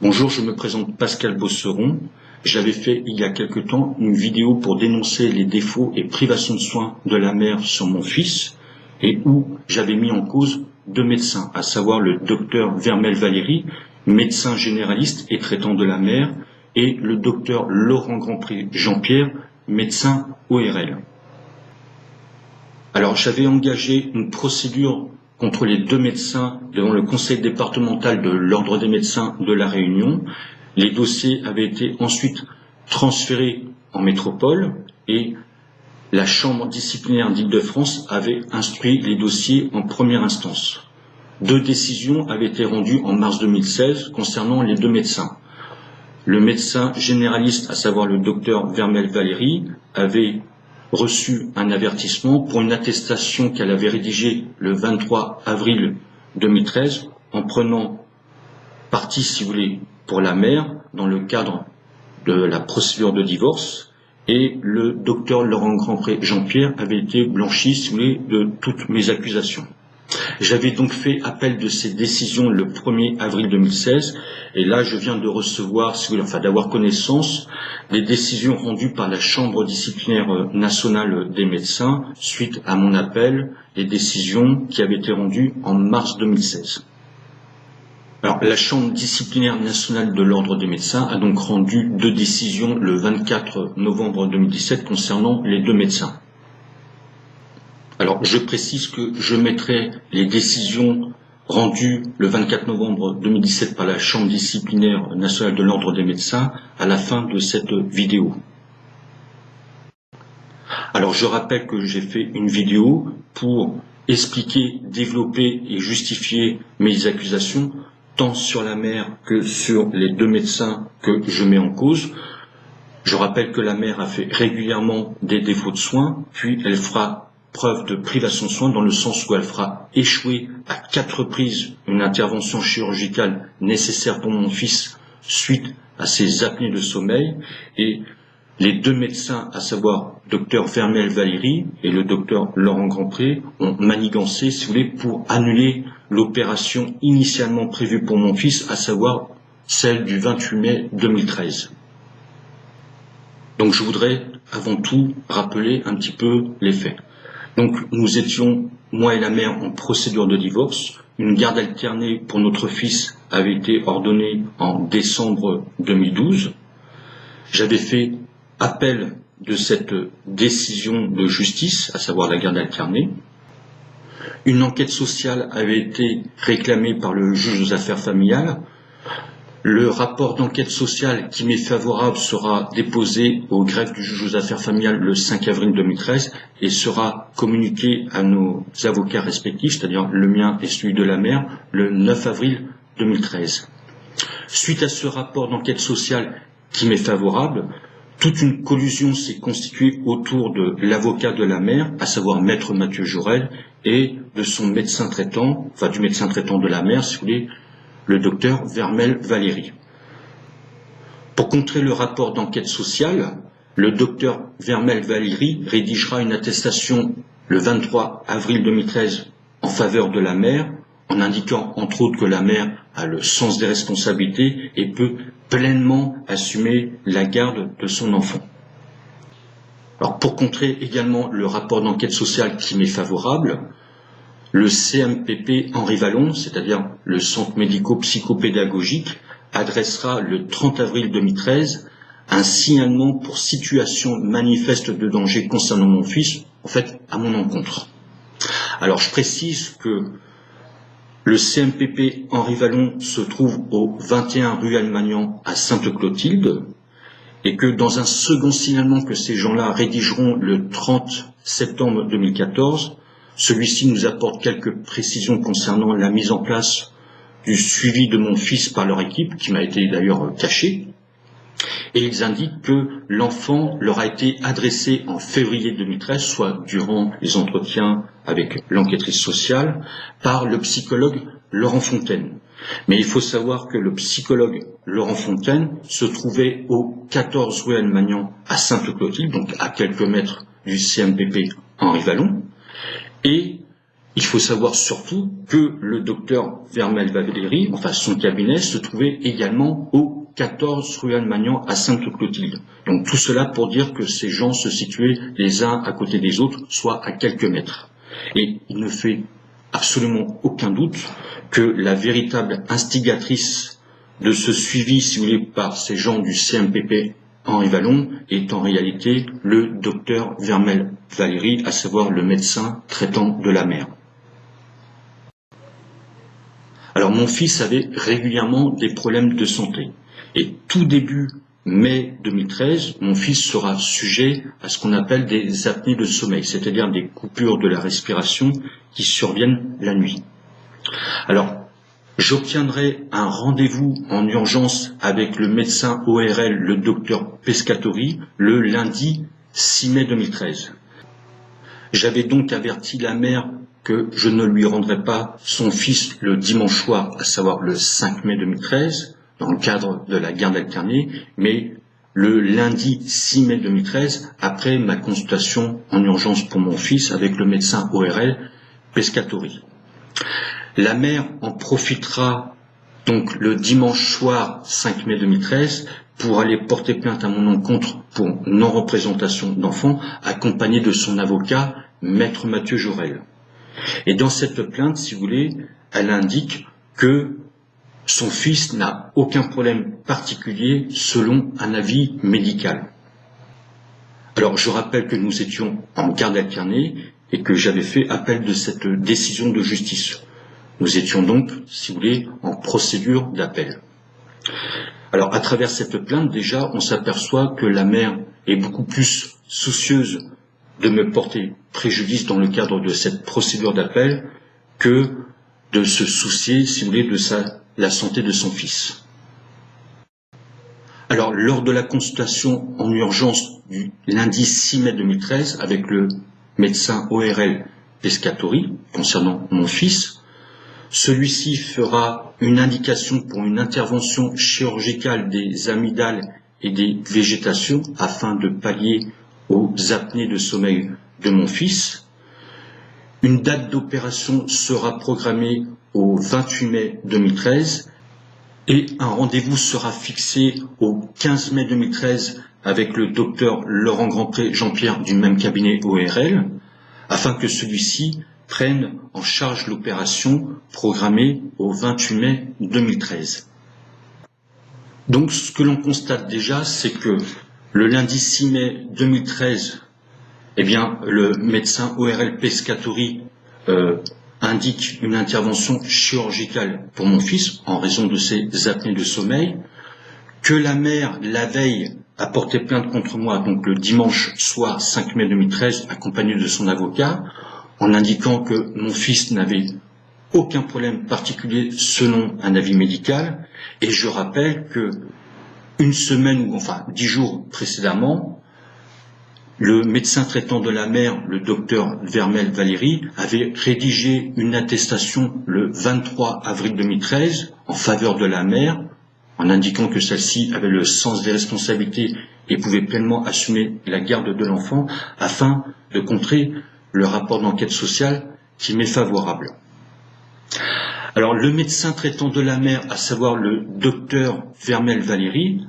Bonjour, je me présente Pascal Bosseron. J'avais fait il y a quelque temps une vidéo pour dénoncer les défauts et privations de soins de la mère sur mon fils et où j'avais mis en cause deux médecins, à savoir le docteur Vermel Valéry, médecin généraliste et traitant de la mère, et le docteur Laurent Grandpré Jean-Pierre, médecin ORL. Alors j'avais engagé une procédure contre les deux médecins devant le conseil départemental de l'Ordre des médecins de La Réunion. Les dossiers avaient été ensuite transférés en métropole et la chambre disciplinaire d'Île-de-France avait instruit les dossiers en première instance. Deux décisions avaient été rendues en mars 2016 concernant les deux médecins. Le médecin généraliste, à savoir le docteur Vermel Valéry, avait reçu un avertissement pour une attestation qu'elle avait rédigée le 23 avril 2013 en prenant parti, si vous voulez, pour la mère dans le cadre de la procédure de divorce, et le docteur Laurent Grandpré Jean-Pierre avait été blanchi, si vous voulez, de toutes mes accusations. J'avais donc fait appel de ces décisions le 1er avril 2016, et là je viens de recevoir, si vous voulez, d'avoir connaissance des décisions rendues par la Chambre disciplinaire nationale des médecins suite à mon appel, les décisions qui avaient été rendues en mars 2016. Alors, la Chambre disciplinaire nationale de l'Ordre des médecins a donc rendu deux décisions le 24 novembre 2017 concernant les deux médecins. Alors, je précise que je mettrai les décisions rendues le 24 novembre 2017 par la Chambre disciplinaire nationale de l'Ordre des médecins à la fin de cette vidéo. Alors, je rappelle que j'ai fait une vidéo pour expliquer, développer et justifier mes accusations, tant sur la mère que sur les deux médecins que je mets en cause. Je rappelle que la mère a fait régulièrement des défauts de soins, puis elle fera preuve de privation de soins dans le sens où elle fera échouer à 4 reprises une intervention chirurgicale nécessaire pour mon fils suite à ses apnées de sommeil, et les deux médecins, à savoir docteur Vermel Valéry et le docteur Laurent Grandpré, ont manigancé, si vous voulez, pour annuler l'opération initialement prévue pour mon fils, à savoir celle du 28 mai 2013. Donc je voudrais avant tout rappeler un petit peu les faits. Donc nous étions, moi et la mère, en procédure de divorce. Une garde alternée pour notre fils avait été ordonnée en décembre 2012. J'avais fait appel de cette décision de justice, à savoir la garde alternée. Une enquête sociale avait été réclamée par le juge aux affaires familiales. Le rapport d'enquête sociale qui m'est favorable sera déposé au greffe du juge aux affaires familiales le 5 avril 2013 et sera communiqué à nos avocats respectifs, c'est-à-dire le mien et celui de la mère, le 9 avril 2013. Suite à ce rapport d'enquête sociale qui m'est favorable, toute une collusion s'est constituée autour de l'avocat de la mère, à savoir maître Mathieu Jaurel, et de son médecin traitant, enfin du médecin traitant de la mère, si vous voulez, le docteur Vermel Valéry. Pour contrer le rapport d'enquête sociale, le docteur Vermel Valéry rédigera une attestation le 23 avril 2013 en faveur de la mère, en indiquant entre autres que la mère a le sens des responsabilités et peut pleinement assumer la garde de son enfant. Alors pour contrer également le rapport d'enquête sociale qui m'est favorable, le CMPP Henri Vallon, c'est-à-dire le Centre médico-psychopédagogique, adressera le 30 avril 2013 un signalement pour situation manifeste de danger concernant mon fils, en fait, à mon encontre. Alors je précise que le CMPP Henri Vallon se trouve au 21 rue Almagnan à Sainte-Clotilde, et que dans un second signalement que ces gens-là rédigeront le 30 septembre 2014, celui-ci nous apporte quelques précisions concernant la mise en place du suivi de mon fils par leur équipe, qui m'a été d'ailleurs cachée, et ils indiquent que l'enfant leur a été adressé en février 2013, soit durant les entretiens avec l'enquêtrice sociale, par le psychologue Laurent Fontaine. Mais il faut savoir que le psychologue Laurent Fontaine se trouvait au 14 rue Almagnan à Sainte-Clotilde, donc à quelques mètres du CMPP Henri Vallon, et Il faut savoir surtout que le docteur Vermel Valéry, enfin son cabinet, se trouvait également au 14 rue Almagnan à Sainte-Clotilde. Donc tout cela pour dire que ces gens se situaient les uns à côté des autres, soit à quelques mètres. Et il ne fait absolument aucun doute que la véritable instigatrice de ce suivi, si vous voulez, par ces gens du CMPP Henri Vallon est en réalité le docteur Vermel Valéry, à savoir le médecin traitant de la mère. Alors mon fils avait régulièrement des problèmes de santé et tout début mai 2013, mon fils sera sujet à ce qu'on appelle des apnées de sommeil, c'est-à-dire des coupures de la respiration qui surviennent la nuit. Alors, j'obtiendrai un rendez-vous en urgence avec le médecin ORL, le docteur Pescatori, le lundi 6 mai 2013. J'avais donc averti la mère que je ne lui rendrais pas son fils le dimanche soir, à savoir le 5 mai 2013, dans le cadre de la garde alternée, mais le lundi 6 mai 2013, après ma consultation en urgence pour mon fils avec le médecin ORL Pescatori. La mère en profitera donc le dimanche soir 5 mai 2013 pour aller porter plainte à mon encontre pour non-représentation d'enfant, accompagnée de son avocat, maître Mathieu Jorel. Et dans cette plainte, si vous voulez, elle indique que son fils n'a aucun problème particulier selon un avis médical. Alors je rappelle que nous étions en garde alternée et que j'avais fait appel de cette décision de justice. Nous étions donc, si vous voulez, en procédure d'appel. Alors à travers cette plainte, déjà, on s'aperçoit que la mère est beaucoup plus soucieuse de me porter préjudice dans le cadre de cette procédure d'appel que de se soucier, si vous voulez, de la santé de son fils. Alors, lors de la consultation en urgence du lundi 6 mai 2013 avec le médecin ORL Pescatori concernant mon fils, celui-ci fera une indication pour une intervention chirurgicale des amygdales et des végétations afin de pallier aux apnées de sommeil de mon fils. Une date d'opération sera programmée au 28 mai 2013 et un rendez-vous sera fixé au 15 mai 2013 avec le docteur Laurent Grandpré Jean-Pierre du même cabinet ORL afin que celui-ci prenne en charge l'opération programmée au 28 mai 2013. Donc ce que l'on constate déjà, c'est que le lundi 6 mai 2013, le médecin ORL Pescatori indique une intervention chirurgicale pour mon fils en raison de ses apnées de sommeil, que la mère, la veille, a porté plainte contre moi, donc le dimanche soir 5 mai 2013, accompagné de son avocat, en indiquant que mon fils n'avait aucun problème particulier selon un avis médical, et je rappelle que une semaine ou 10 jours précédemment, le médecin traitant de la mère, le docteur Vermel Valéry, avait rédigé une attestation le 23 avril 2013 en faveur de la mère, en indiquant que celle-ci avait le sens des responsabilités et pouvait pleinement assumer la garde de l'enfant afin de contrer le rapport d'enquête sociale qui m'est favorable. Alors, le médecin traitant de la mère, à savoir le docteur Vermel Valéry,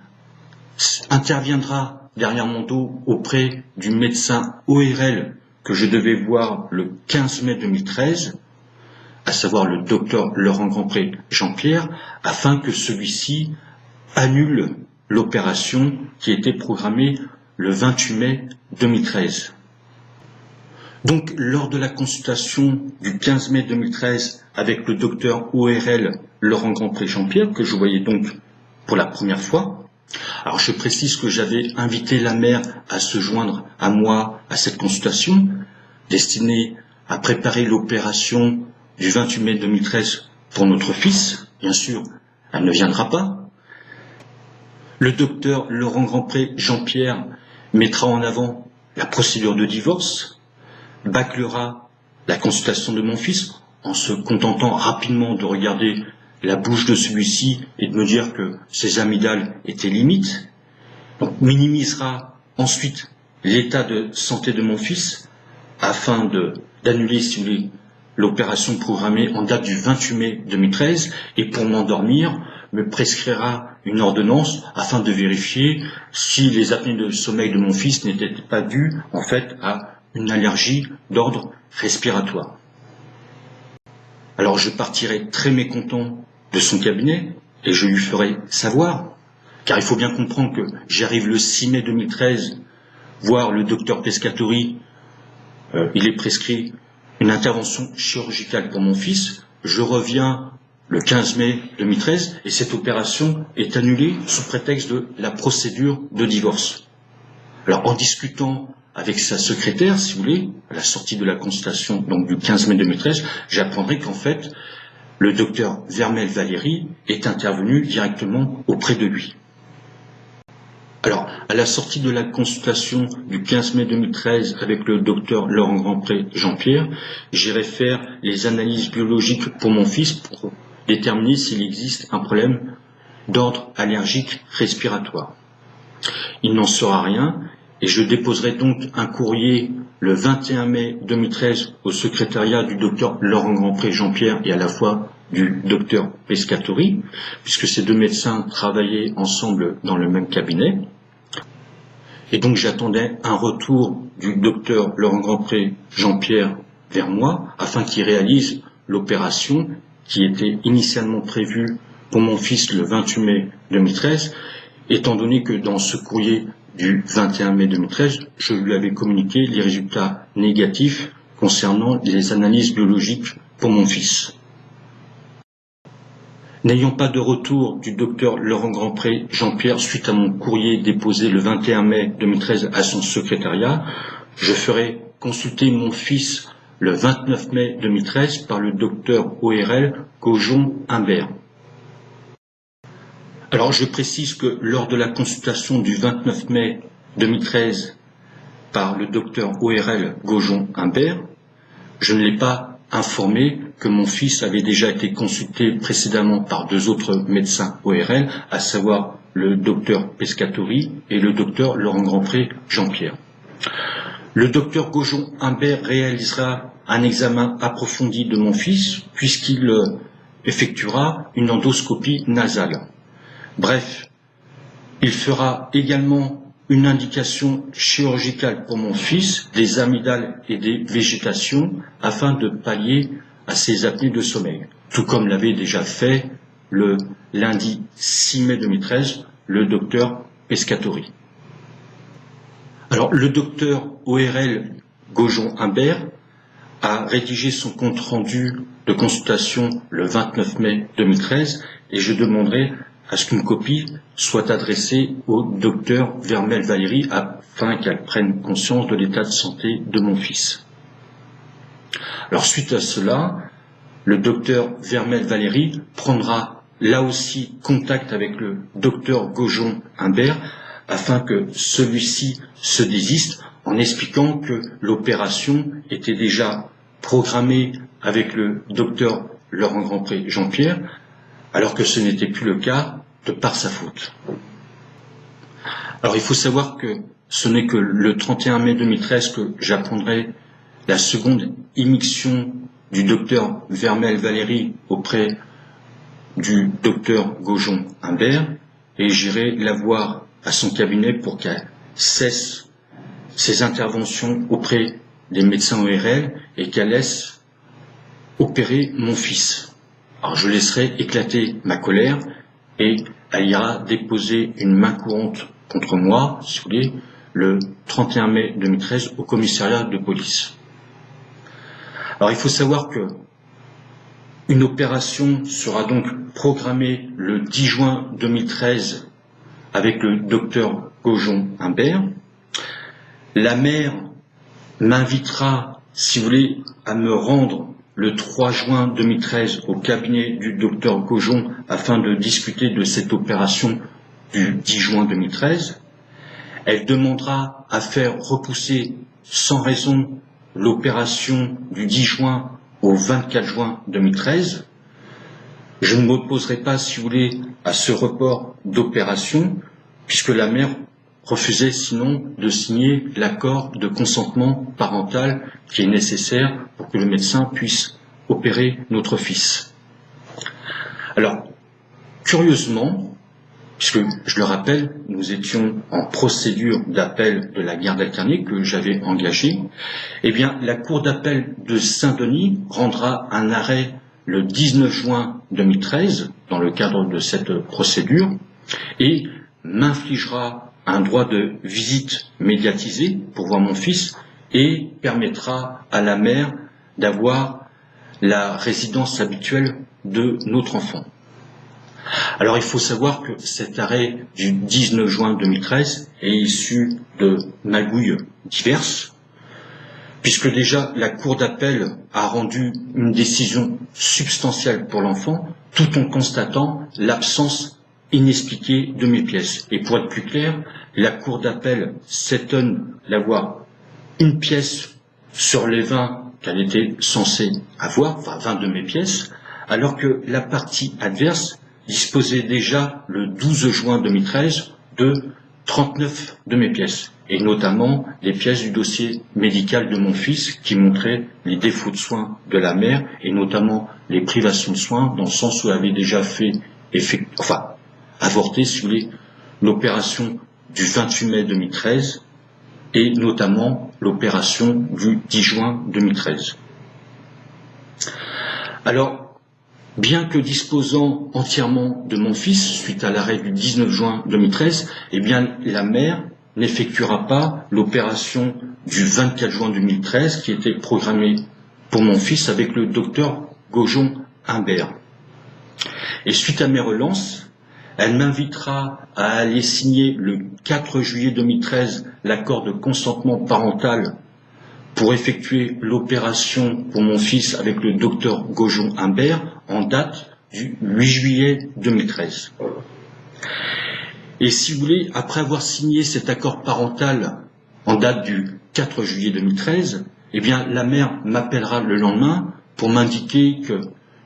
interviendra derrière mon dos auprès du médecin ORL que je devais voir le 15 mai 2013, à savoir le docteur Laurent Grandpré Jean-Pierre, afin que celui-ci annule l'opération qui était programmée le 28 mai 2013. Donc, lors de la consultation du 15 mai 2013 avec le docteur ORL Laurent Grandpré Jean-Pierre, que je voyais donc pour la première fois, alors je précise que j'avais invité la mère à se joindre à moi à cette consultation, destinée à préparer l'opération du 28 mai 2013 pour notre fils. Bien sûr, elle ne viendra pas. Le docteur Laurent Grandpré Jean-Pierre mettra en avant la procédure de divorce, bâclera la consultation de mon fils en se contentant rapidement de regarder la bouche de celui-ci et de me dire que ses amygdales étaient limites. Donc minimisera ensuite l'état de santé de mon fils afin d'annuler, si vous voulez, l'opération programmée en date du 28 mai 2013 et pour m'endormir, me prescrira une ordonnance afin de vérifier si les apnées de sommeil de mon fils n'étaient pas dues en fait à une allergie d'ordre respiratoire. Alors je partirai très mécontent de son cabinet et je lui ferai savoir, car il faut bien comprendre que j'arrive le 6 mai 2013 voir le docteur Pescatori, il est prescrit une intervention chirurgicale pour mon fils, je reviens le 15 mai 2013 et cette opération est annulée sous prétexte de la procédure de divorce. Alors en discutant avec sa secrétaire, si vous voulez, à la sortie de la consultation donc du 15 mai 2013, j'apprendrai qu'en fait, le docteur Vermel Valéry est intervenu directement auprès de lui. Alors, à la sortie de la consultation du 15 mai 2013 avec le docteur Laurent Grandpré Jean-Pierre, j'irai faire les analyses biologiques pour mon fils pour déterminer s'il existe un problème d'ordre allergique respiratoire. Il n'en sera rien et je déposerai donc un courrier le 21 mai 2013 au secrétariat du docteur Laurent Grandpré Jean-Pierre et à la fois du docteur Pescatori, puisque ces deux médecins travaillaient ensemble dans le même cabinet. Et donc j'attendais un retour du docteur Laurent Grandpré Jean-Pierre vers moi afin qu'il réalise l'opération qui était initialement prévue pour mon fils le 28 mai 2013, étant donné que dans ce courrier du 21 mai 2013, je lui avais communiqué les résultats négatifs concernant les analyses biologiques pour mon fils. N'ayant pas de retour du docteur Laurent Grandpré Jean-Pierre suite à mon courrier déposé le 21 mai 2013 à son secrétariat, je ferai consulter mon fils le 29 mai 2013 par le docteur ORL Gaujon-Humbert. Alors je précise que lors de la consultation du 29 mai 2013 par le docteur ORL Gaujon-Humbert, je ne l'ai pas informé que mon fils avait déjà été consulté précédemment par deux autres médecins ORL, à savoir le docteur Pescatori et le docteur Laurent Grandpré Jean-Pierre. Le docteur Gaujon-Humbert réalisera un examen approfondi de mon fils puisqu'il effectuera une endoscopie nasale. Bref, il fera également une indication chirurgicale pour mon fils, des amygdales et des végétations, afin de pallier à ses apnées de sommeil, tout comme l'avait déjà fait le lundi 6 mai 2013 le docteur Pescatori. Alors, le docteur ORL Gaujon-Humbert a rédigé son compte-rendu de consultation le 29 mai 2013 et je demanderai à ce qu'une copie soit adressée au docteur Vermel Valéry afin qu'elle prenne conscience de l'état de santé de mon fils. Alors suite à cela, le docteur Vermel Valéry prendra là aussi contact avec le docteur Gaujon-Humbert afin que celui-ci se désiste en expliquant que l'opération était déjà programmée avec le docteur Laurent Grandpré Jean-Pierre alors que ce n'était plus le cas de par sa faute. Alors il faut savoir que ce n'est que le 31 mai 2013 que j'apprendrai la seconde immixtion du docteur Vermel Valéry auprès du docteur Gaujon-Humbert et j'irai la voir à son cabinet pour qu'elle cesse ses interventions auprès des médecins ORL et qu'elle laisse opérer mon fils. Alors je laisserai éclater ma colère et elle ira déposer une main courante contre moi, si vous voulez, le 31 mai 2013 au commissariat de police. Alors il faut savoir que une opération sera donc programmée le 10 juin 2013 avec le docteur Gaujon-Humbert. La mère m'invitera, si vous voulez, à me rendre le 3 juin 2013 au cabinet du docteur Gaujon afin de discuter de cette opération du 10 juin 2013. Elle demandera à faire repousser sans raison l'opération du 10 juin au 24 juin 2013. Je ne m'opposerai pas, si vous voulez, à ce report d'opération puisque la mère refusait sinon de signer l'accord de consentement parental qui est nécessaire pour que le médecin puisse opérer notre fils. Alors, curieusement, puisque je le rappelle, nous étions en procédure d'appel de la garde alternée que j'avais engagée, eh bien, la Cour d'appel de Saint-Denis rendra un arrêt le 19 juin 2013, dans le cadre de cette procédure, et m'infligera un droit de visite médiatisé pour voir mon fils et permettra à la mère d'avoir la résidence habituelle de notre enfant. Alors il faut savoir que cet arrêt du 19 juin 2013 est issu de magouilles diverses, puisque déjà la Cour d'appel a rendu une décision substantielle pour l'enfant, tout en constatant l'absence inexpliquée de mes pièces. Et pour être plus clair, la Cour d'appel s'étonne d'avoir une pièce sur les 20 qu'elle était censée avoir, enfin 20 de mes pièces, alors que la partie adverse disposait déjà le 12 juin 2013 de 39 de mes pièces, et notamment les pièces du dossier médical de mon fils qui montraient les défauts de soins de la mère, et notamment les privations de soins, dans le sens où elle avait déjà fait avorter, si vous voulez, l'opération du 28 mai 2013 et notamment l'opération du 10 juin 2013. Alors, bien que disposant entièrement de mon fils suite à l'arrêt du 19 juin 2013, eh bien la mère n'effectuera pas l'opération du 24 juin 2013 qui était programmée pour mon fils avec le docteur Gaujon-Humbert. Et suite à mes relances, elle m'invitera à aller signer le 4 juillet 2013 l'accord de consentement parental pour effectuer l'opération pour mon fils avec le docteur Gaujon-Humbert en date du 8 juillet 2013. Et si vous voulez, après avoir signé cet accord parental en date du 4 juillet 2013, eh bien la mère m'appellera le lendemain pour m'indiquer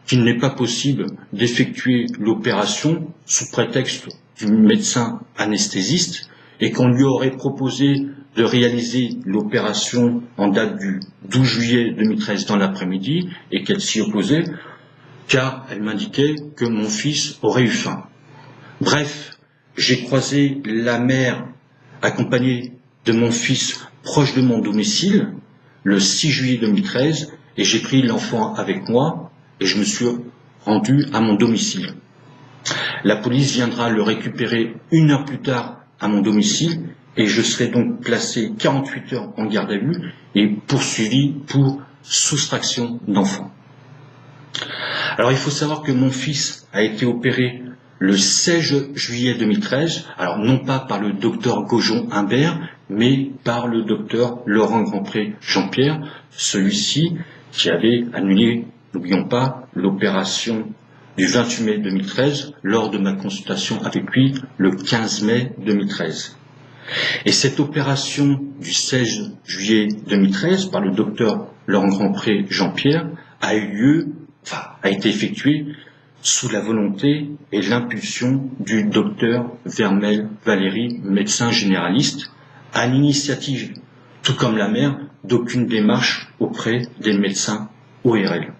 qu'il n'est pas possible d'effectuer l'opération sous prétexte du médecin anesthésiste et qu'on lui aurait proposé de réaliser l'opération en date du 12 juillet 2013 dans l'après-midi et qu'elle s'y opposait car elle m'indiquait que mon fils aurait eu faim. Bref, j'ai croisé la mère accompagnée de mon fils proche de mon domicile le 6 juillet 2013 et j'ai pris l'enfant avec moi et je me suis rendu à mon domicile. La police viendra le récupérer 1 heure plus tard à mon domicile et je serai donc placé 48 heures en garde à vue et poursuivi pour soustraction d'enfant. Alors il faut savoir que mon fils a été opéré le 16 juillet 2013, alors non pas par le docteur Gaujon-Humbert, mais par le docteur Laurent Grandpré Jean-Pierre, celui-ci qui avait annulé, n'oublions pas, l'opération du 28 mai 2013 lors de ma consultation avec lui le 15 mai 2013. Et cette opération du 16 juillet 2013 par le docteur Laurent Grandpré Jean-Pierre a été effectuée sous la volonté et l'impulsion du docteur Vermel Valérie, médecin généraliste, à l'initiative, tout comme la mère, d'aucune démarche auprès des médecins ORL.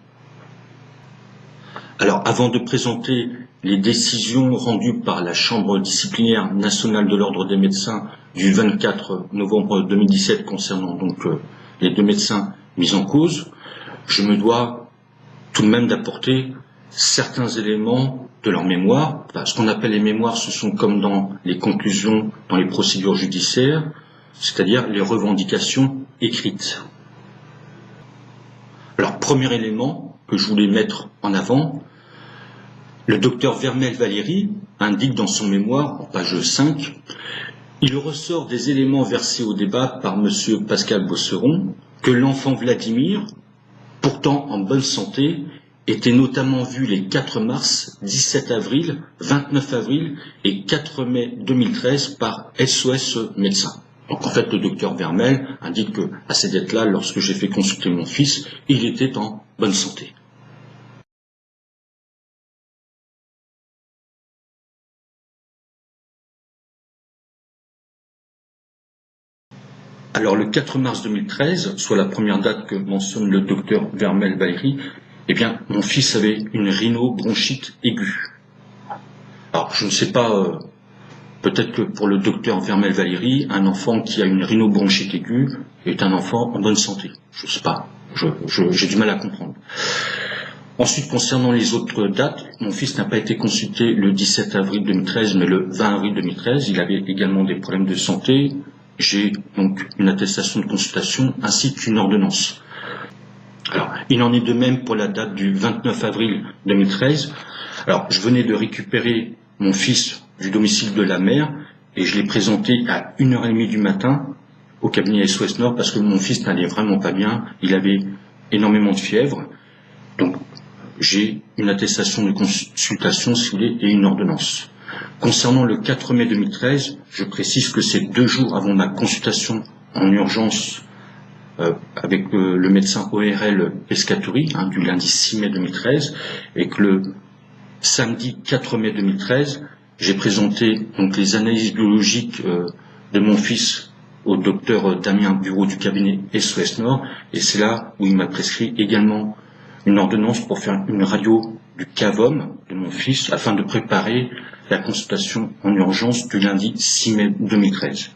Alors, avant de présenter les décisions rendues par la Chambre disciplinaire nationale de l'Ordre des médecins du 24 novembre 2017 concernant donc les 2 médecins mis en cause, je me dois tout de même d'apporter certains éléments de leur mémoire. Ce qu'on appelle les mémoires, ce sont comme dans les conclusions, dans les procédures judiciaires, c'est-à-dire les revendications écrites. Alors, premier élément que je voulais mettre en avant, le docteur Vermel Valérie indique dans son mémoire, en page 5, il ressort des éléments versés au débat par M. Pascal Bosseron que l'enfant Vladimir, pourtant en bonne santé, était notamment vu les 4 mars, 17 avril, 29 avril et 4 mai 2013 par SOS Médecins. Donc en fait, le docteur Vermel indique que à ces dates-là, lorsque j'ai fait consulter mon fils, il était en bonne santé. Alors le 4 mars 2013, soit la première date que mentionne le docteur Vermel Valérie, eh bien, mon fils avait une rhinobronchite aiguë. Alors, je ne sais pas, peut-être que pour le docteur Vermel-Valéry, un enfant qui a une rhinobronchite aiguë est un enfant en bonne santé. Je ne sais pas, j'ai du mal à comprendre. Ensuite, concernant les autres dates, mon fils n'a pas été consulté le 17 avril 2013, mais le 20 avril 2013. Il avait également des problèmes de santé. J'ai donc une attestation de consultation ainsi qu'une ordonnance. Alors, il en est de même pour la date du 29 avril 2013. Alors, je venais de récupérer mon fils du domicile de la mère et je l'ai présenté à 1h30 du matin au cabinet SOS Nord parce que mon fils n'allait vraiment pas bien. Il avait énormément de fièvre. Donc, j'ai une attestation de consultation, si vous voulez, et une ordonnance. Concernant le 4 mai 2013, je précise que c'est 2 jours avant ma consultation en urgence avec le médecin ORL Pescatori, du lundi 6 mai 2013, et que le samedi 4 mai 2013, j'ai présenté donc les analyses biologiques de mon fils au docteur Damien Bureau du cabinet SOS Nord, et c'est là où il m'a prescrit également une ordonnance pour faire une radio du CAVOM de mon fils afin de préparer la consultation en urgence du lundi 6 mai 2013.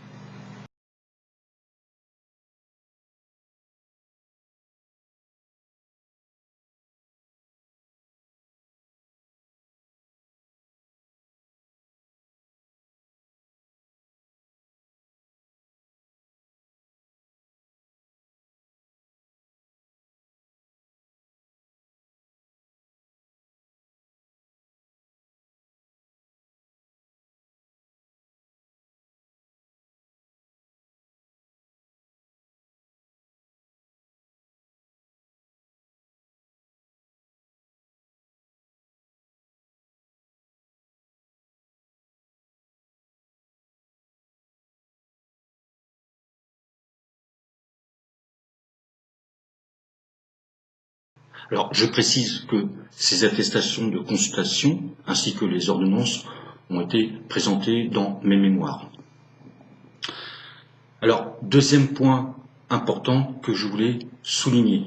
Alors, je précise que ces attestations de consultation ainsi que les ordonnances ont été présentées dans mes mémoires. Alors, deuxième point important que je voulais souligner,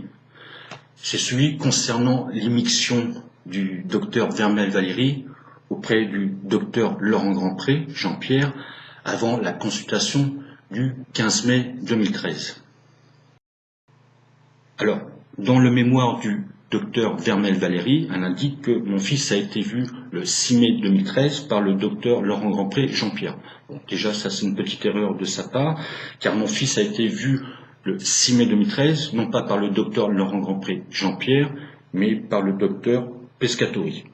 c'est celui concernant l'immixtion du docteur Vermel-Valéry auprès du docteur Laurent Grandpré, Jean-Pierre, avant la consultation du 15 mai 2013. Alors, dans le mémoire du docteur Vermel-Valéry, elle indique que mon fils a été vu le 6 mai 2013 par le docteur Laurent Grandpré, Jean-Pierre. Bon, déjà, ça c'est une petite erreur de sa part, car mon fils a été vu le 6 mai 2013, non pas par le docteur Laurent Grandpré, Jean-Pierre, mais par le docteur Pescatori.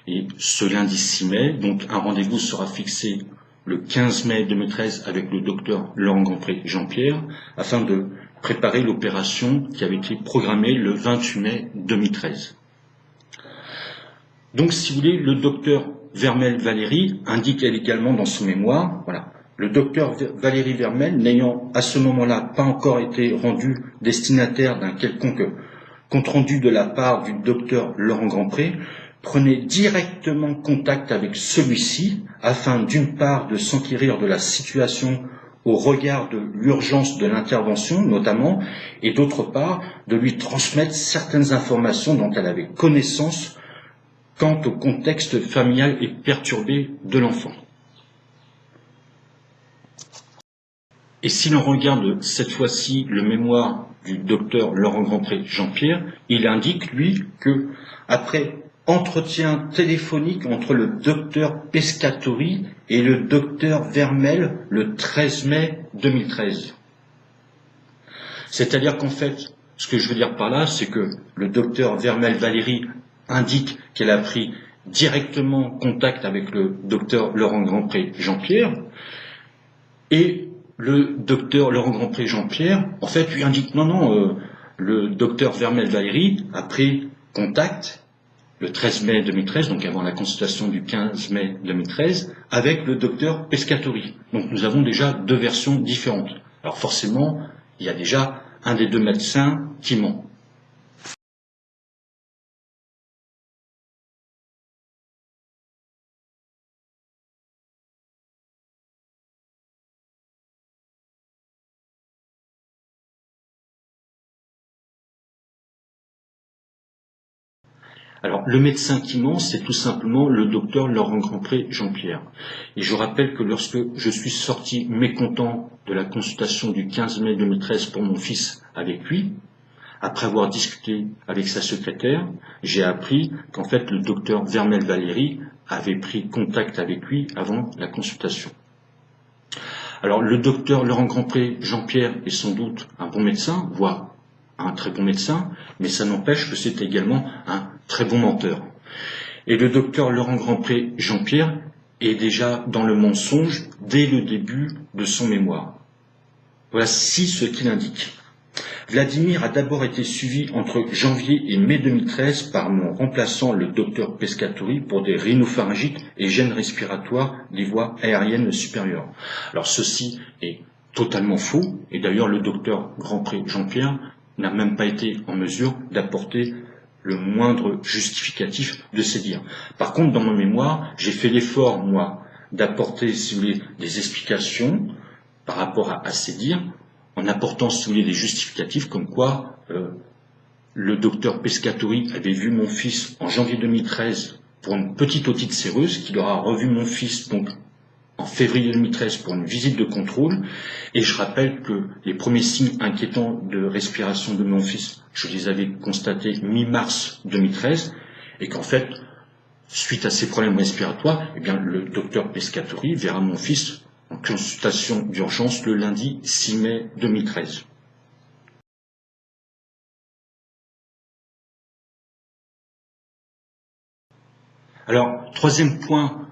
Et ce lundi 6 mai, donc un rendez-vous sera fixé le 15 mai 2013 avec le docteur Laurent Grandpré, Jean-Pierre, afin de préparer l'opération qui avait été programmée le 28 mai 2013. Donc, si vous voulez, le docteur Vermel-Valéry indique également dans son mémoire, voilà, le docteur Valéry Vermel, n'ayant à ce moment-là pas encore été rendu destinataire d'un quelconque compte-rendu de la part du docteur Laurent Grandpré, prenait directement contact avec celui-ci afin d'une part de s'enquérir de la situation au regard de l'urgence de l'intervention notamment, et d'autre part de lui transmettre certaines informations dont elle avait connaissance quant au contexte familial et perturbé de l'enfant. Et si l'on regarde cette fois-ci le mémoire du docteur Laurent Grandpré Jean-Pierre, il indique, lui, que après entretien téléphonique entre le docteur Pescatori et le docteur Vermel le 13 mai 2013. C'est-à-dire qu'en fait, ce que je veux dire par là, c'est que le docteur Vermel-Valéry indique qu'elle a pris directement contact avec le docteur Laurent Grandpré Jean-Pierre, et le docteur Laurent Grandpré Jean-Pierre, en fait, lui indique non, le docteur Vermel-Valéry a pris contact le 13 mai 2013, donc avant la consultation du 15 mai 2013, avec le docteur Pescatori. Donc nous avons déjà 2 versions différentes. Alors forcément, il y a déjà un des 2 médecins qui ment. Alors, le médecin qui ment, c'est tout simplement le docteur Laurent Grandpré Jean-Pierre. Et je rappelle que lorsque je suis sorti mécontent de la consultation du 15 mai 2013 pour mon fils avec lui, après avoir discuté avec sa secrétaire, j'ai appris qu'en fait le docteur Vermel Valéry avait pris contact avec lui avant la consultation. Alors, le docteur Laurent Grandpré Jean-Pierre est sans doute un bon médecin, voire un très bon médecin, mais ça n'empêche que c'est également un très bon menteur. Et le docteur Laurent Grandpré Jean-Pierre est déjà dans le mensonge dès le début de son mémoire. Voici ce qu'il indique. Vladimir a d'abord été suivi entre janvier et mai 2013 par mon remplaçant, le docteur Pescatori, pour des rhinopharyngites et gènes respiratoires des voies aériennes supérieures. Alors ceci est totalement faux, et d'ailleurs le docteur Grandpré Jean-Pierre n'a même pas été en mesure d'apporter le moindre justificatif de ces dires. Par contre, dans mon mémoire, j'ai fait l'effort, moi, d'apporter, si vous voulez, des explications par rapport à ces dires, en apportant, si vous voulez, des justificatifs comme quoi le docteur Pescatori avait vu mon fils en janvier 2013 pour une petite otite séreuse, qu'il aura revu mon fils donc en février 2013 pour une visite de contrôle. Et je rappelle que les premiers signes inquiétants de respiration de mon fils, je les avais constatés mi-mars 2013, et qu'en fait, suite à ces problèmes respiratoires, eh bien, le docteur Pescatori verra mon fils en consultation d'urgence le lundi 6 mai 2013. Alors, troisième point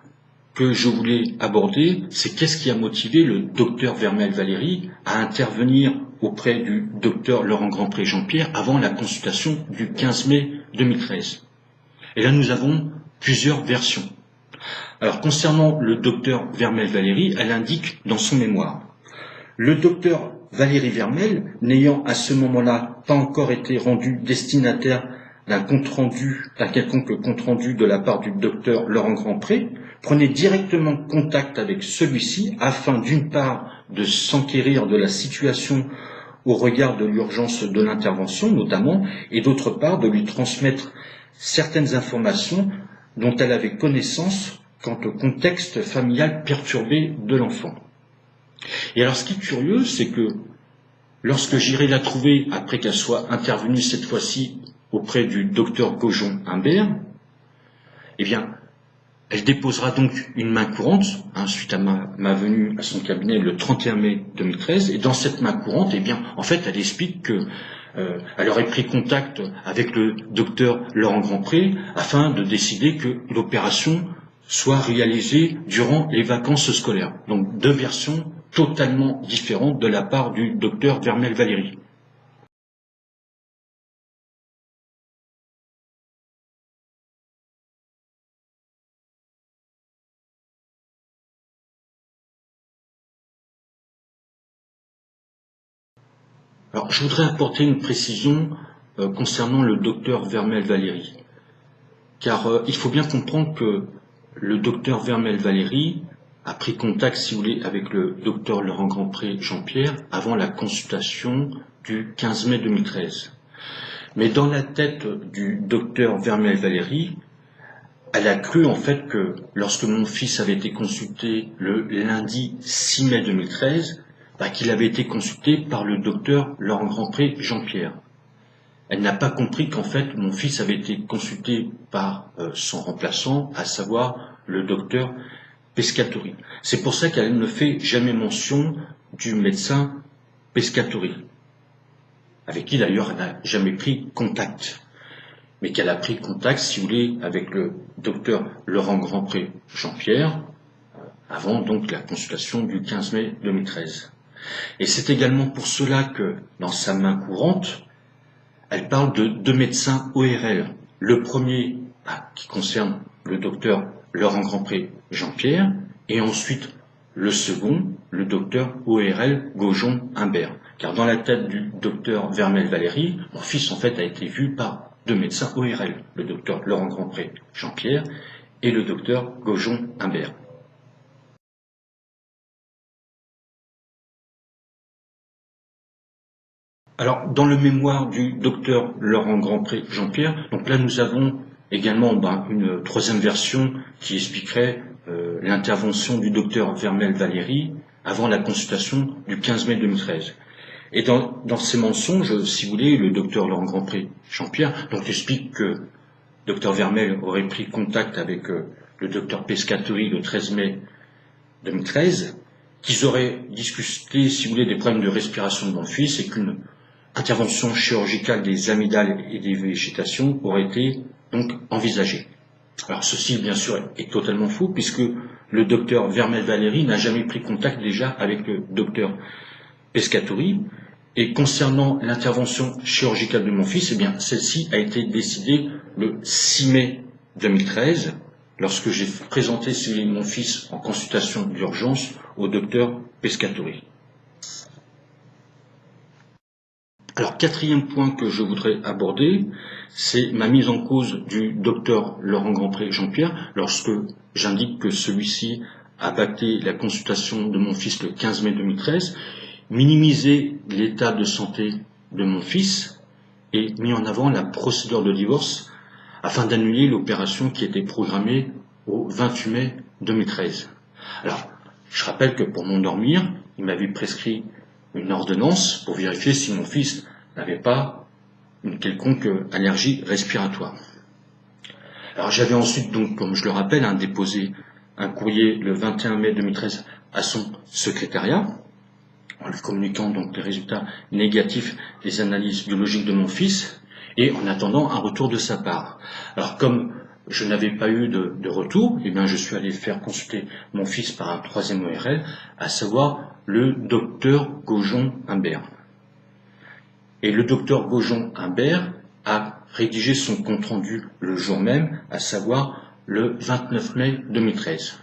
que je voulais aborder, c'est qu'est-ce qui a motivé le docteur Vermel Valéry à intervenir auprès du docteur Laurent Grandpré Jean-Pierre avant la consultation du 15 mai 2013. Et là, nous avons plusieurs versions. Alors, concernant le docteur Vermel Valéry, elle indique dans son mémoire: le docteur Valéry Vermel, n'ayant à ce moment-là pas encore été rendu destinataire d'un quelconque compte-rendu de la part du docteur Laurent Grandpré, prenait directement contact avec celui-ci afin, d'une part, de s'enquérir de la situation au regard de l'urgence de l'intervention notamment, et d'autre part, de lui transmettre certaines informations dont elle avait connaissance quant au contexte familial perturbé de l'enfant. Et alors, ce qui est curieux, c'est que lorsque j'irai la trouver, après qu'elle soit intervenue cette fois-ci auprès du docteur Gaujon-Humbert, eh bien, elle déposera donc une main courante, suite à ma venue à son cabinet le 31 mai 2013, et dans cette main courante, eh bien, en fait, elle explique que elle aurait pris contact avec le docteur Laurent Grandpré afin de décider que l'opération soit réalisée durant les vacances scolaires. Donc, deux versions totalement différentes de la part du docteur Vermel Valéry. Alors, je voudrais apporter une précision concernant le docteur Vermel Valéry, car il faut bien comprendre que le docteur Vermel Valéry a pris contact, si vous voulez, avec le docteur Laurent Grandpré Jean-Pierre avant la consultation du 15 mai 2013. Mais dans la tête du docteur Vermel Valéry, elle a cru en fait que lorsque mon fils avait été consulté le lundi 6 mai 2013, qu'il avait été consulté par le docteur Laurent Grandpré Jean-Pierre. Elle n'a pas compris qu'en fait mon fils avait été consulté par son remplaçant, à savoir le docteur Pescatori. C'est pour ça qu'elle ne fait jamais mention du médecin Pescatori, avec qui d'ailleurs elle n'a jamais pris contact, mais qu'elle a pris contact, si vous voulez, avec le docteur Laurent Grandpré Jean-Pierre, avant donc la consultation du 15 mai 2013. Et c'est également pour cela que, dans sa main courante, elle parle de deux médecins ORL. Le premier, qui concerne le docteur Laurent Grandpré Jean-Pierre, et ensuite le second, le docteur ORL Gaujon-Humbert. Car dans la tête du docteur Vermel Valéry, mon fils en fait a été vu par deux médecins ORL, le docteur Laurent Grandpré Jean-Pierre et le docteur Gaujon-Humbert. Alors, dans le mémoire du docteur Laurent Grandpré Jean-Pierre, donc là nous avons également une troisième version qui expliquerait l'intervention du docteur Vermel Valéry avant la consultation du 15 mai 2013. Et dans ces mensonges, si vous voulez, le docteur Laurent Grandpré Jean-Pierre donc explique que docteur Vermel aurait pris contact avec le docteur Pescatori le 13 mai 2013, qu'ils auraient discuté, si vous voulez, des problèmes de respiration de mon fils et qu'une intervention chirurgicale des amygdales et des végétations aurait été donc envisagée. Alors ceci, bien sûr, est totalement faux puisque le docteur Vermel Valéry n'a jamais pris contact déjà avec le docteur Pescatori. Et concernant l'intervention chirurgicale de mon fils, eh bien, celle-ci a été décidée le 6 mai 2013, lorsque j'ai présenté mon fils en consultation d'urgence au docteur Pescatori. Alors, quatrième point que je voudrais aborder, c'est ma mise en cause du docteur Laurent Grandpré Jean-Pierre, lorsque j'indique que celui-ci a bâclé la consultation de mon fils le 15 mai 2013, minimiser l'état de santé de mon fils et mis en avant la procédure de divorce afin d'annuler l'opération qui était programmée au 28 mai 2013. Alors, je rappelle que pour m'endormir, il m'avait prescrit une ordonnance pour vérifier si mon fils n'avait pas une quelconque allergie respiratoire. Alors j'avais ensuite, donc, comme je le rappelle, déposé un courrier le 21 mai 2013 à son secrétariat, en lui communiquant donc les résultats négatifs des analyses biologiques de mon fils, et en attendant un retour de sa part. Alors comme je n'avais pas eu de retour, eh bien je suis allé faire consulter mon fils par un troisième ORL, à savoir le docteur Gaujon-Humbert. Et le docteur Gaujon-Humbert a rédigé son compte-rendu le jour même, à savoir le 29 mai 2013.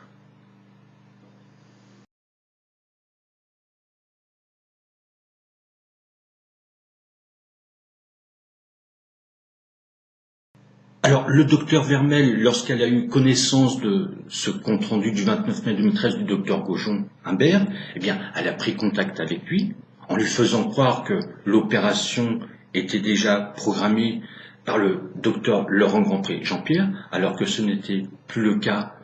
Alors, le docteur Vermel, lorsqu'elle a eu connaissance de ce compte-rendu du 29 mai 2013 du docteur Gaujon-Humbert, eh bien, elle a pris contact avec lui, en lui faisant croire que l'opération était déjà programmée par le docteur Laurent Grandpré Jean-Pierre, alors que ce n'était plus le cas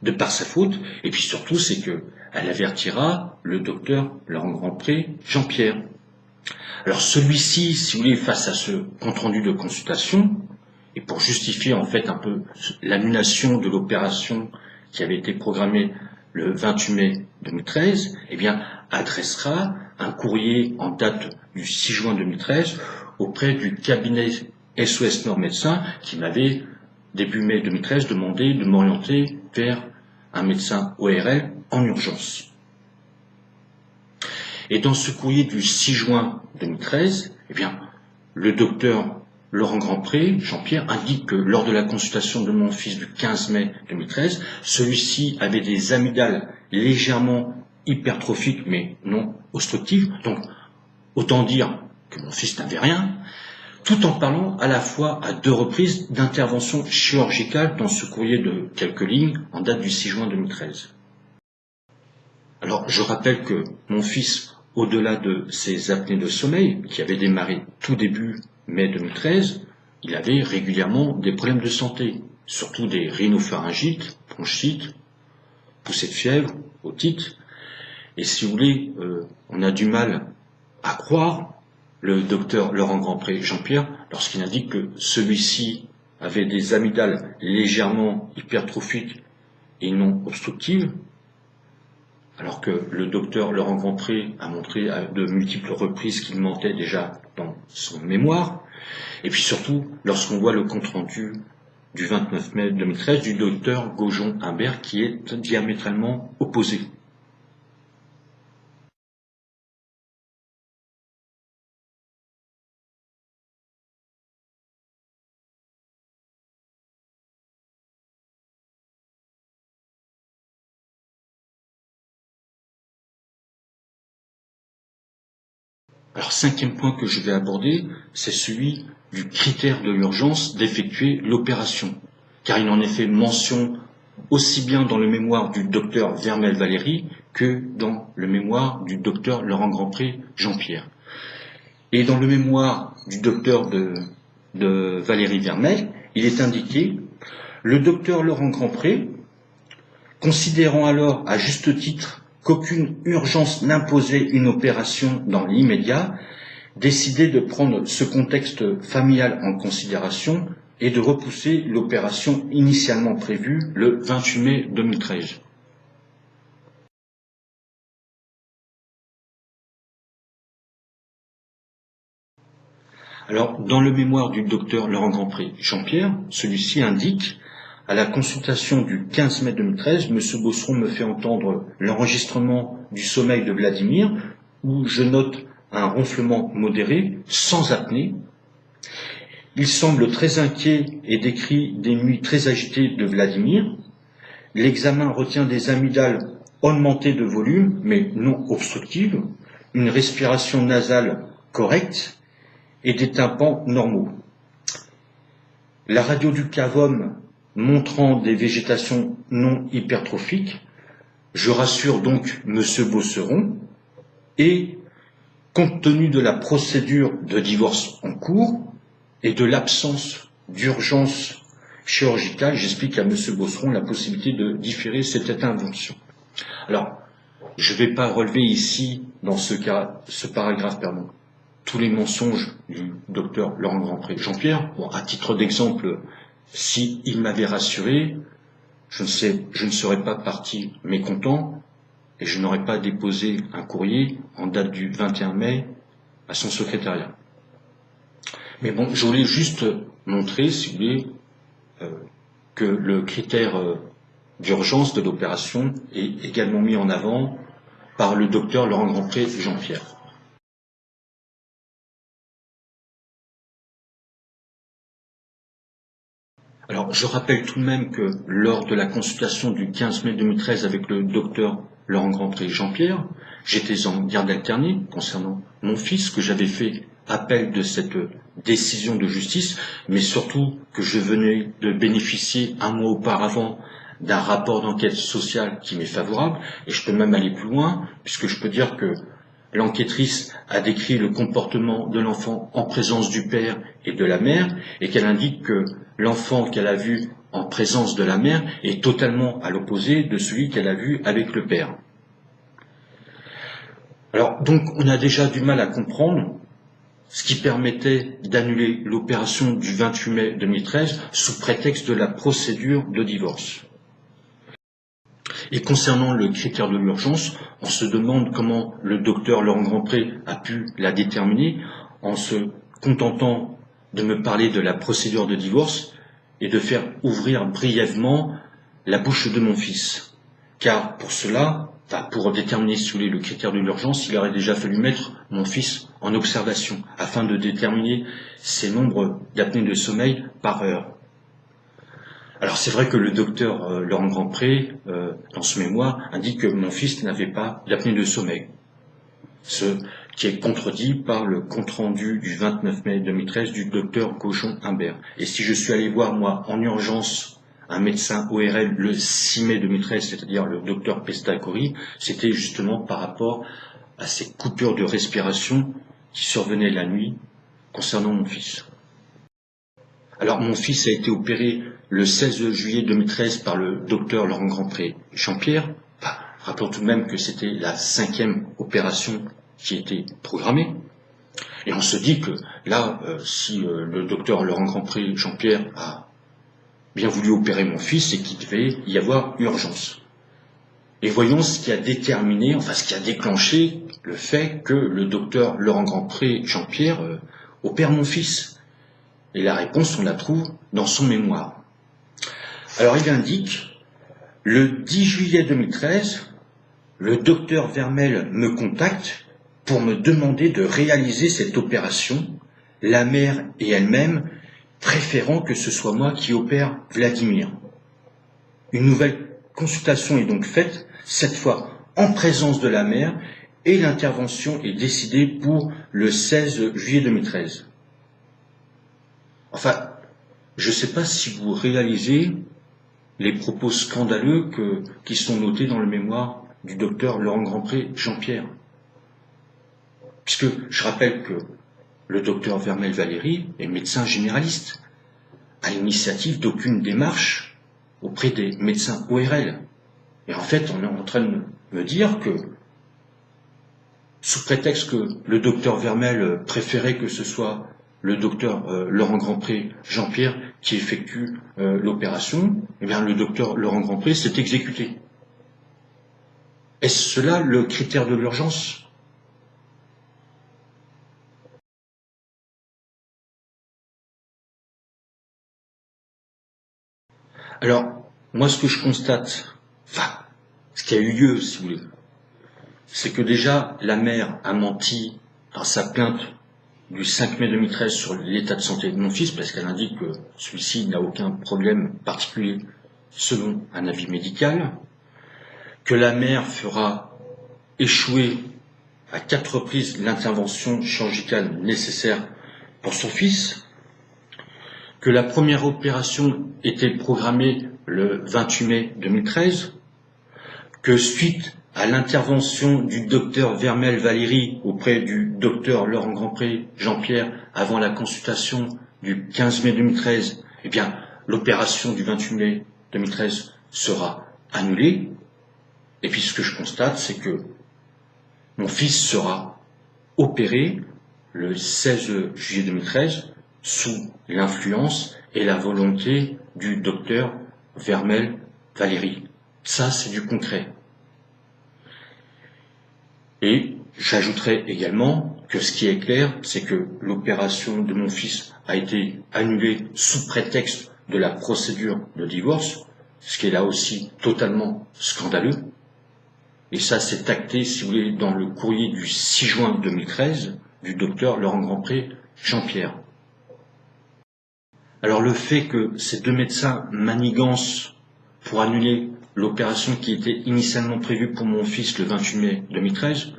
de par sa faute. Et puis surtout, c'est que elle avertira le docteur Laurent Grandpré Jean-Pierre. Alors celui-ci, si vous voulez, face à ce compte-rendu de consultation, et pour justifier en fait un peu l'annulation de l'opération qui avait été programmée le 28 mai 2013, eh bien, adressera un courrier en date du 6 juin 2013 auprès du cabinet SOS Nord Médecins qui m'avait, début mai 2013, demandé de m'orienter vers un médecin ORL en urgence. Et dans ce courrier du 6 juin 2013, eh bien, le docteur Laurent Grandpré Jean-Pierre indique que lors de la consultation de mon fils du 15 mai 2013, celui-ci avait des amygdales légèrement hypertrophiques mais non obstructives, donc autant dire que mon fils n'avait rien, tout en parlant à la fois à 2 reprises d'intervention chirurgicale dans ce courrier de quelques lignes en date du 6 juin 2013. Alors je rappelle que mon fils, au-delà de ses apnées de sommeil, qui avaient démarré tout début mai 2013, il avait régulièrement des problèmes de santé, surtout des rhinopharyngites, bronchites, poussées de fièvre, otite. Et si vous voulez, on a du mal à croire le docteur Laurent Grandpré Jean-Pierre lorsqu'il indique que celui-ci avait des amygdales légèrement hypertrophiques et non obstructives, alors que le docteur Laurent Grandpré a montré à de multiples reprises qu'il mentait déjà dans son mémoire, et puis surtout lorsqu'on voit le compte-rendu du 29 mai 2013 du docteur Gaujon-Humbert qui est diamétralement opposé. Alors, cinquième point que je vais aborder, c'est celui du critère de l'urgence d'effectuer l'opération, car il en est fait mention aussi bien dans le mémoire du docteur Vermel Valéry que dans le mémoire du docteur Laurent Grandpré Jean-Pierre. Et dans le mémoire du docteur de Valéry Vermel, il est indiqué Le docteur Laurent Grandpré, considérant alors à juste titre qu'aucune urgence n'imposait une opération dans l'immédiat, décidait de prendre ce contexte familial en considération et de repousser l'opération initialement prévue le 28 mai 2013. Alors, dans le mémoire du docteur Laurent Grandpré Jean-Pierre, celui-ci indique: à la consultation du 15 mai 2013, M. Beauceron me fait entendre l'enregistrement du sommeil de Vladimir, où je note un ronflement modéré, sans apnée. Il semble très inquiet et décrit des nuits très agitées de Vladimir. L'examen retient des amygdales augmentées de volume, mais non obstructives, une respiration nasale correcte et des tympans normaux. La radio du cavum montrant des végétations non hypertrophiques, je rassure donc M. Beauceron, et compte tenu de la procédure de divorce en cours et de l'absence d'urgence chirurgicale, j'explique à M. Beauceron la possibilité de différer cette intervention. Alors, je ne vais pas relever ici, dans ce paragraphe, tous les mensonges du docteur Laurent Grandpré Jean-Pierre. Bon, à titre d'exemple, s'il m'avait rassuré, je ne serais pas parti mécontent et je n'aurais pas déposé un courrier en date du 21 mai à son secrétariat. Mais bon, je voulais juste montrer, si vous voulez, que le critère d'urgence de l'opération est également mis en avant par le docteur Laurent Grandpré Jean-Pierre. Alors, je rappelle tout de même que lors de la consultation du 15 mai 2013 avec le docteur Laurent Grandpré Jean-Pierre, j'étais en garde alternée concernant mon fils, que j'avais fait appel de cette décision de justice, mais surtout que je venais de bénéficier un mois auparavant d'un rapport d'enquête sociale qui m'est favorable, et je peux même aller plus loin, puisque je peux dire que l'enquêtrice a décrit le comportement de l'enfant en présence du père et de la mère, et qu'elle indique que l'enfant qu'elle a vu en présence de la mère est totalement à l'opposé de celui qu'elle a vu avec le père. Alors, donc, on a déjà du mal à comprendre ce qui permettait d'annuler l'opération du 28 mai 2013 sous prétexte de la procédure de divorce. Et concernant le critère de l'urgence, on se demande comment le docteur Laurent Grandpré a pu la déterminer en se contentant de me parler de la procédure de divorce et de faire ouvrir brièvement la bouche de mon fils. Car pour cela, pour déterminer si vous voulez le critère de l'urgence, il aurait déjà fallu mettre mon fils en observation afin de déterminer ses nombres d'apnées de sommeil par heure. Alors c'est vrai que le docteur Laurent Grandpré, dans ce mémoire, indique que mon fils n'avait pas d'apnée de sommeil. Ce qui est contredit par le compte-rendu du 29 mai 2013 du docteur Gauchon-Humbert. Et si je suis allé voir, moi, en urgence, un médecin ORL le 6 mai 2013, c'est-à-dire le docteur Pestacori, c'était justement par rapport à ces coupures de respiration qui survenaient la nuit concernant mon fils. Alors mon fils a été opéré le 16 juillet 2013 par le docteur Laurent Grandpré Jean-Pierre. Rappelons tout de même que c'était la 5e opération qui était programmée. Et on se dit que là, si le docteur Laurent Grandpré Jean-Pierre a bien voulu opérer mon fils, c'est qu'il devait y avoir urgence. Et voyons ce qui a déterminé, enfin ce qui a déclenché le fait que le docteur Laurent Grandpré Jean-Pierre opère mon fils. Et la réponse, on la trouve dans son mémoire. Alors il indique, le 10 juillet 2013, le docteur Vermel me contacte pour me demander de réaliser cette opération, la mère et elle-même préférant que ce soit moi qui opère Vladimir. Une nouvelle consultation est donc faite, cette fois en présence de la mère, et l'intervention est décidée pour le 16 juillet 2013. Enfin, je ne sais pas si vous réalisez les propos scandaleux qui sont notés dans le mémoire du docteur Laurent Grandpré Jean-Pierre. Puisque je rappelle que le docteur Vermel Valéry est médecin généraliste, à l'initiative d'aucune démarche auprès des médecins ORL. Et en fait, on est en train de me dire que, sous prétexte que le docteur Vermel préférait que ce soit le docteur Laurent Grandpré, Jean-Pierre, qui effectue l'opération, eh bien le docteur Laurent Grandpré s'est exécuté. Est-ce cela le critère de l'urgence ? Alors, moi ce que je constate, ce qui a eu lieu, si vous voulez, c'est que déjà la mère a menti dans sa plainte du 5 mai 2013 sur l'état de santé de mon fils, parce qu'elle indique que celui-ci n'a aucun problème particulier selon un avis médical, que la mère fera échouer à 4 reprises l'intervention chirurgicale nécessaire pour son fils, que la première opération était programmée le 28 mai 2013, que suite à l'intervention du docteur Vermel Valérie auprès du docteur Laurent Grandpré Jean-Pierre avant la consultation du 15 mai 2013, eh bien, l'opération du 28 mai 2013 sera annulée. Et puis ce que je constate, c'est que mon fils sera opéré le 16 juillet 2013 sous l'influence et la volonté du docteur Vermel Valérie. Ça, c'est du concret. Et j'ajouterai également que ce qui est clair, c'est que l'opération de mon fils a été annulée sous prétexte de la procédure de divorce, ce qui est là aussi totalement scandaleux. Et ça, c'est acté, si vous voulez, dans le courrier du 6 juin 2013 du docteur Laurent Grandpré Jean-Pierre. Alors le fait que ces 2 médecins manigancent pour annuler l'opération qui était initialement prévue pour mon fils le 28 mai 2013,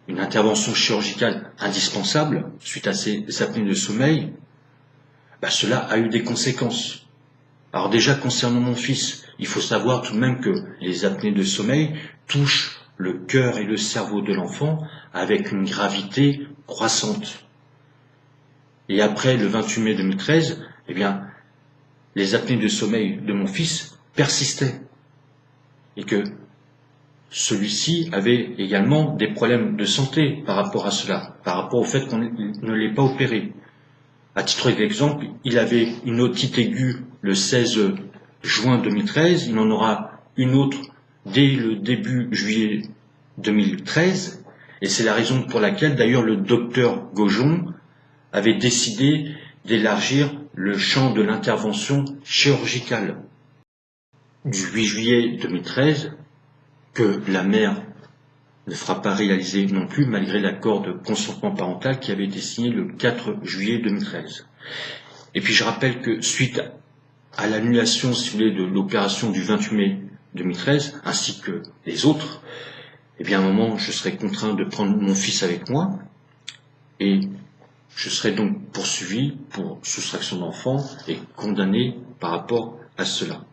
une intervention chirurgicale indispensable suite à ces apnées de sommeil, cela a eu des conséquences. Alors déjà concernant mon fils, il faut savoir tout de même que les apnées de sommeil touchent le cœur et le cerveau de l'enfant avec une gravité croissante. Et après le 28 mai 2013, eh bien, les apnées de sommeil de mon fils persistaient. Et que celui-ci avait également des problèmes de santé par rapport à cela, par rapport au fait qu'on ne l'ait pas opéré. À titre d'exemple, il avait une otite aiguë le 16 juin 2013, il en aura une autre dès le début juillet 2013, et c'est la raison pour laquelle d'ailleurs le docteur Gaujon avait décidé d'élargir le champ de l'intervention chirurgicale du 8 juillet 2013, que la mère ne fera pas réaliser non plus, malgré l'accord de consentement parental qui avait été signé le 4 juillet 2013. Et puis je rappelle que suite à l'annulation, si vous voulez, de l'opération du 28 mai 2013, ainsi que les autres, eh bien à un moment, je serai contraint de prendre mon fils avec moi, et je serai donc poursuivi pour soustraction d'enfant et condamné par rapport à cela.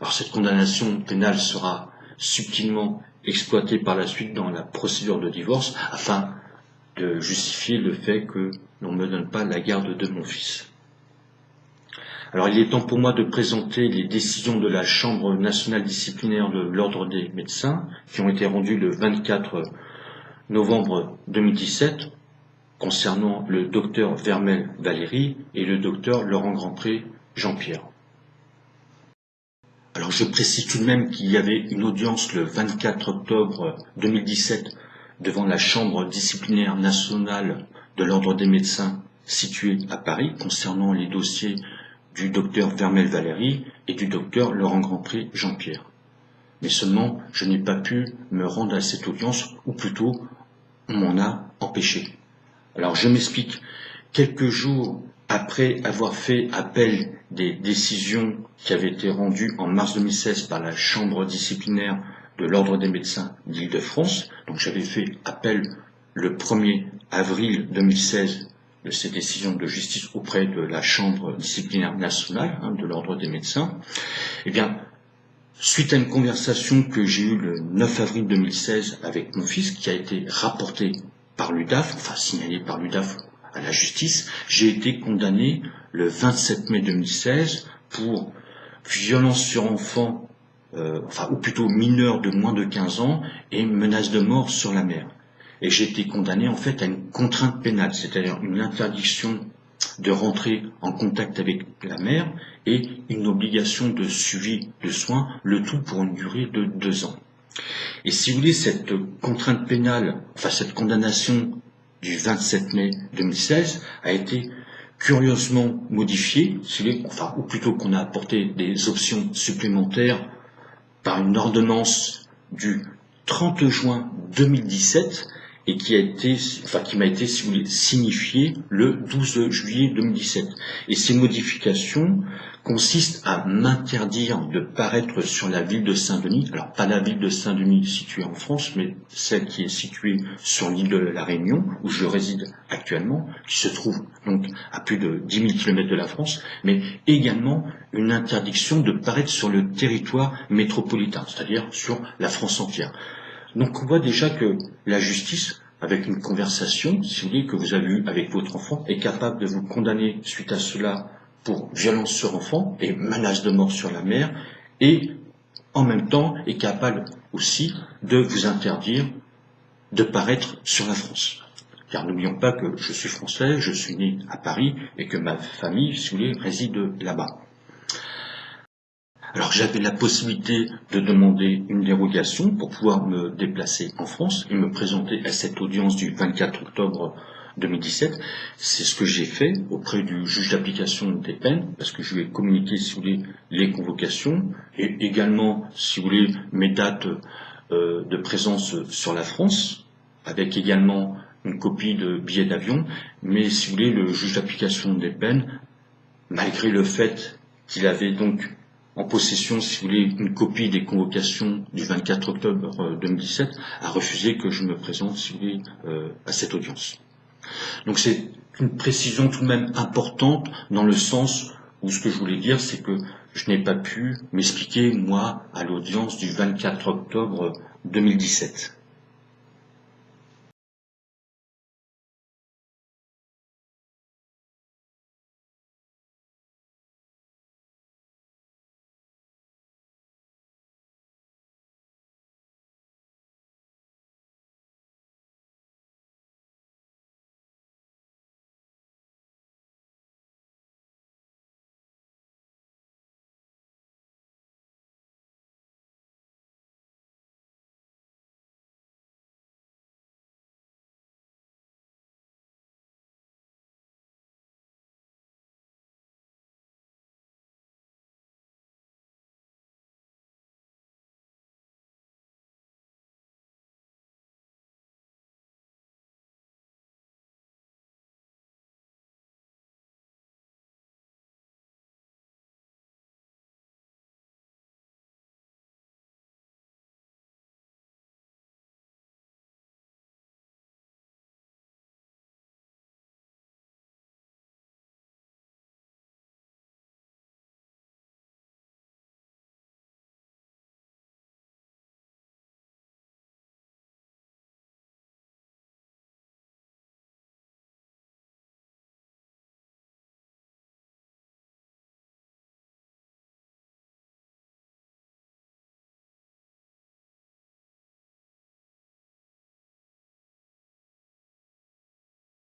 Alors cette condamnation pénale sera subtilement exploitée par la suite dans la procédure de divorce afin de justifier le fait que l'on ne me donne pas la garde de mon fils. Alors il est temps pour moi de présenter les décisions de la Chambre nationale disciplinaire de l'Ordre des médecins qui ont été rendues le 24 novembre 2017 concernant le docteur Vermel Valérie et le docteur Laurent Grandpré Jean-Pierre. Alors je précise tout de même qu'il y avait une audience le 24 octobre 2017 devant la Chambre disciplinaire nationale de l'Ordre des médecins située à Paris concernant les dossiers du docteur Vermel Valérie et du docteur Laurent Grandpré Jean-Pierre. Mais seulement, je n'ai pas pu me rendre à cette audience, ou plutôt, on m'en a empêché. Alors je m'explique. Quelques jours après avoir fait appel des décisions qui avaient été rendues en mars 2016 par la Chambre disciplinaire de l'Ordre des médecins d'Île-de-France, donc j'avais fait appel le 1er avril 2016 de ces décisions de justice auprès de la Chambre disciplinaire nationale de l'Ordre des médecins, eh bien, suite à une conversation que j'ai eue le 9 avril 2016 avec mon fils, qui a été rapporté par l'UDAF, enfin signalé par l'UDAF à la justice, j'ai été condamné le 27 mai 2016 pour violence sur enfant, ou plutôt mineur de moins de 15 ans, et menace de mort sur la mère. Et j'ai été condamné en fait à une contrainte pénale, c'est-à-dire une interdiction de rentrer en contact avec la mère et une obligation de suivi de soins, le tout pour une durée de 2 ans. Et si vous voulez, cette contrainte pénale, cette condamnation du 27 mai 2016 a été curieusement modifiée, ou plutôt qu'on a apporté des options supplémentaires par une ordonnance du 30 juin 2017 et qui m'a été, si vous voulez, signifiée le 12 juillet 2017. Et ces modifications consistent à m'interdire de paraître sur la ville de Saint-Denis, alors pas la ville de Saint-Denis située en France, mais celle qui est située sur l'île de la Réunion, où je réside actuellement, qui se trouve donc à plus de 10 000 km de la France, mais également une interdiction de paraître sur le territoire métropolitain, c'est-à-dire sur la France entière. Donc on voit déjà que la justice, avec une conversation, si vous voulez, que vous avez eue avec votre enfant, est capable de vous condamner suite à cela pour violence sur enfant et menace de mort sur la mère, et en même temps est capable aussi de vous interdire de paraître sur la France. Car n'oublions pas que je suis français, je suis né à Paris et que ma famille, si vous voulez, réside là-bas. Alors j'avais la possibilité de demander une dérogation pour pouvoir me déplacer en France et me présenter à cette audience du 24 octobre 2017. C'est ce que j'ai fait auprès du juge d'application des peines, parce que je lui ai communiqué, si vous voulez, les convocations et également, si vous voulez, mes dates de présence sur la France, avec également une copie de billet d'avion. Mais si vous voulez, le juge d'application des peines, malgré le fait qu'il avait donc en possession, si vous voulez, une copie des convocations du 24 octobre 2017, a refusé que je me présente, si vous voulez, à cette audience. Donc c'est une précision tout de même importante dans le sens où ce que je voulais dire, c'est que je n'ai pas pu m'expliquer, moi, à l'audience du 24 octobre 2017.